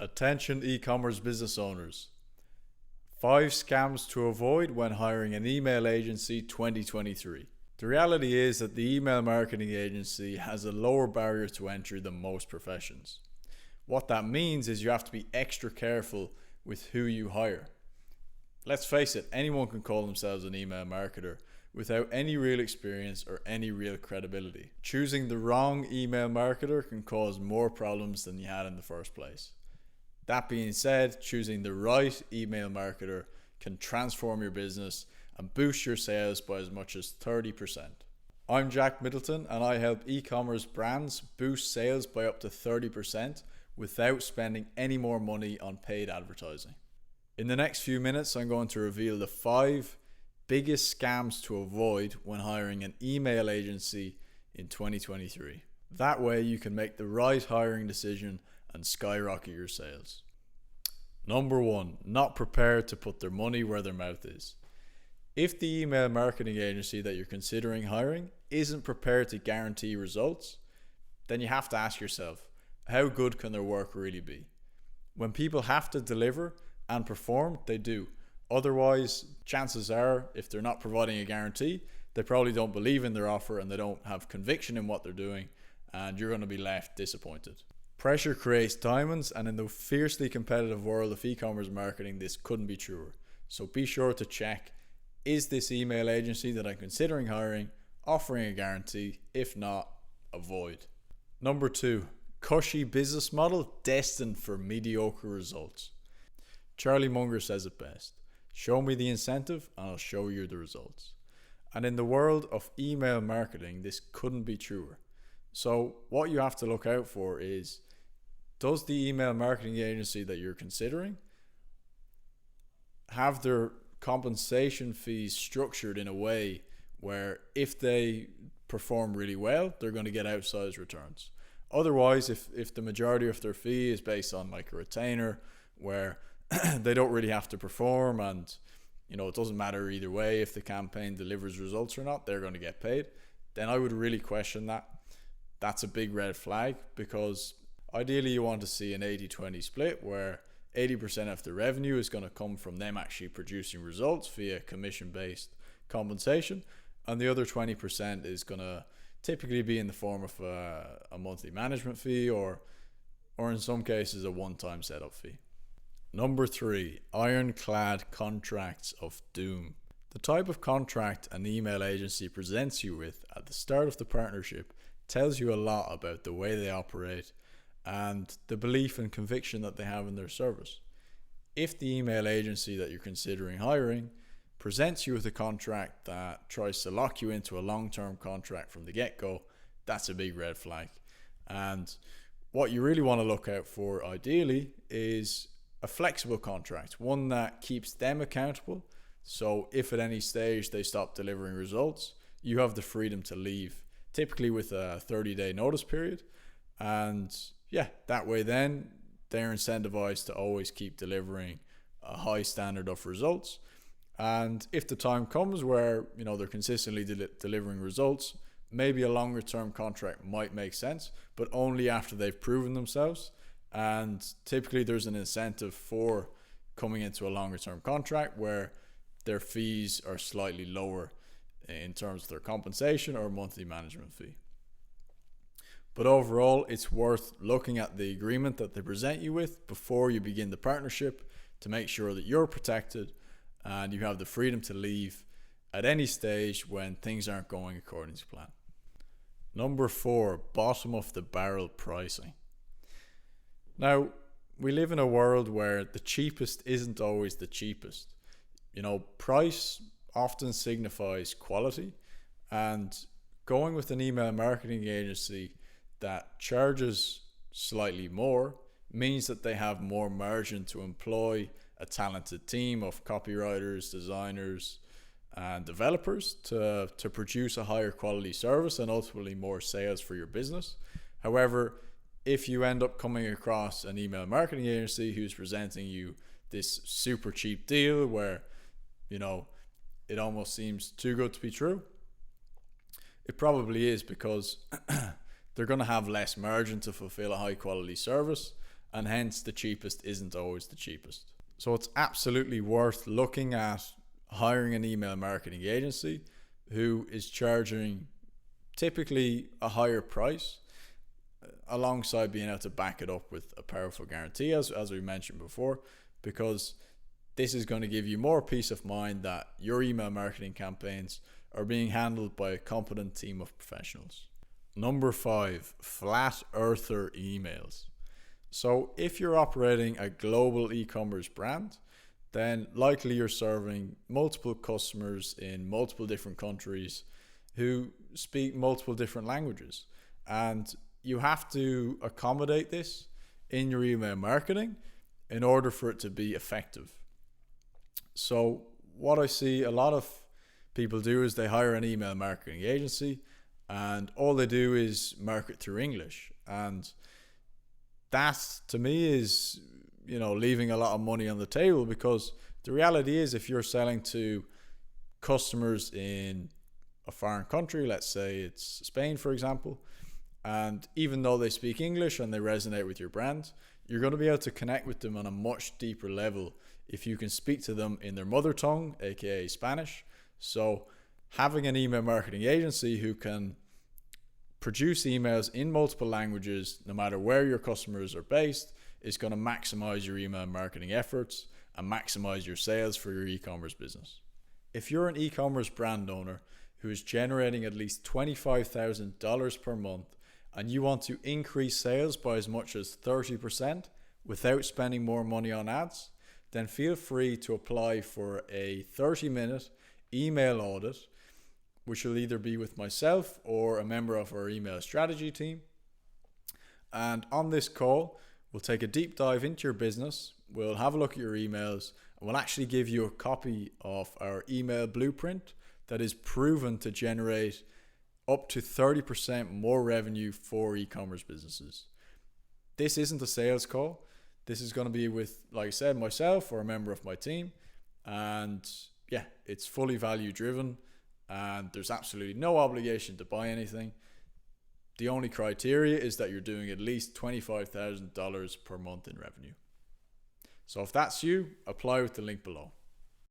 Attention e-commerce business owners. 5 scams to avoid when hiring an email agency 2023. The reality is that the email marketing agency has a lower barrier to entry than most professions. What that means is you have to be extra careful with who you hire. Let's face it, anyone can call themselves an email marketer without any real experience or any real credibility. Choosing the wrong email marketer can cause more problems than you had in the first place. That being said, choosing the right email marketer can transform your business and boost your sales by as much as 30%. I'm Jack Middleton and I help e-commerce brands boost sales by up to 30% without spending any more money on paid advertising. In the next few minutes, I'm going to reveal the 5 biggest scams to avoid when hiring an email agency in 2023. That way you can make the right hiring decision and skyrocket your sales. Number 1, not prepared to put their money where their mouth is. If the email marketing agency that you're considering hiring isn't prepared to guarantee results, then you have to ask yourself, how good can their work really be? When people have to deliver and perform, they do. Otherwise, chances are, if they're not providing a guarantee, they probably don't believe in their offer and they don't have conviction in what they're doing, and you're going to be left disappointed. Pressure creates diamonds, and in the fiercely competitive world of e-commerce marketing, this couldn't be truer. So be sure to check, is this email agency that I'm considering hiring offering a guarantee? If not, avoid. Number 2, cushy business model destined for mediocre results. Charlie Munger says it best. Show me the incentive and I'll show you the results. And in the world of email marketing, this couldn't be truer. So what you have to look out for is, does the email marketing agency that you're considering have their compensation fees structured in a way where if they perform really well, they're going to get outsized returns? Otherwise, if the majority of their fee is based on like a retainer where they don't really have to perform and it doesn't matter either way if the campaign delivers results or not, they're going to get paid, then I would really question that. That's a big red flag, because ideally you want to see an 80-20 split where 80% of the revenue is going to come from them actually producing results via commission-based compensation, and the other 20% is going to typically be in the form of a monthly management fee or in some cases a one-time setup fee. Number 3, ironclad contracts of doom. The type of contract an email agency presents you with at the start of the partnership tells you a lot about the way they operate and the belief and conviction that they have in their service. If the email agency that you're considering hiring presents you with a contract that tries to lock you into a long-term contract from the get-go, that's a big red flag. And what you really want to look out for ideally is a flexible contract, one that keeps them accountable. So if at any stage they stop delivering results, you have the freedom to leave, typically with a 30-day notice period. And that way then they're incentivized to always keep delivering a high standard of results. And if the time comes where they're consistently delivering results, maybe a longer term contract might make sense, but only after they've proven themselves. And typically there's an incentive for coming into a longer term contract where their fees are slightly lower in terms of their compensation or monthly management fee. But overall, it's worth looking at the agreement that they present you with before you begin the partnership to make sure that you're protected and you have the freedom to leave at any stage when things aren't going according to plan. Number 4, bottom of the barrel pricing. Now, we live in a world where the cheapest isn't always the cheapest. Price often signifies quality, and going with an email marketing agency that charges slightly more means that they have more margin to employ a talented team of copywriters, designers, and developers to produce a higher quality service and ultimately more sales for your business. However, if you end up coming across an email marketing agency who's presenting you this super cheap deal where, it almost seems too good to be true, it probably is, because they're going to have less margin to fulfill a high quality service and hence the cheapest isn't always the cheapest. So it's absolutely worth looking at hiring an email marketing agency who is charging typically a higher price, alongside being able to back it up with a powerful guarantee, as we mentioned before, because this is going to give you more peace of mind that your email marketing campaigns are being handled by a competent team of professionals. Number 5, flat earther emails. So if you're operating a global e-commerce brand, then likely you're serving multiple customers in multiple different countries who speak multiple different languages. And you have to accommodate this in your email marketing in order for it to be effective. So what I see a lot of people do is they hire an email marketing agency and all they do is market through English. And that to me is, leaving a lot of money on the table, because the reality is if you're selling to customers in a foreign country, let's say it's Spain, for example, and even though they speak English and they resonate with your brand, you're going to be able to connect with them on a much deeper level if you can speak to them in their mother tongue, aka Spanish. So having an email marketing agency who can produce emails in multiple languages, no matter where your customers are based, is going to maximize your email marketing efforts and maximize your sales for your e-commerce business. If you're an e-commerce brand owner who is generating at least $25,000 per month and you want to increase sales by as much as 30% without spending more money on ads, then feel free to apply for a 30-minute email audit, which will either be with myself or a member of our email strategy team. And on this call, we'll take a deep dive into your business, we'll have a look at your emails, and we'll actually give you a copy of our email blueprint that is proven to generate up to 30% more revenue for e-commerce businesses. This isn't a sales call. This is going to be with, like I said, myself or a member of my team. And yeah, it's fully value driven and there's absolutely no obligation to buy anything. The only criteria is that you're doing at least $25,000 per month in revenue. So if that's you, apply with the link below.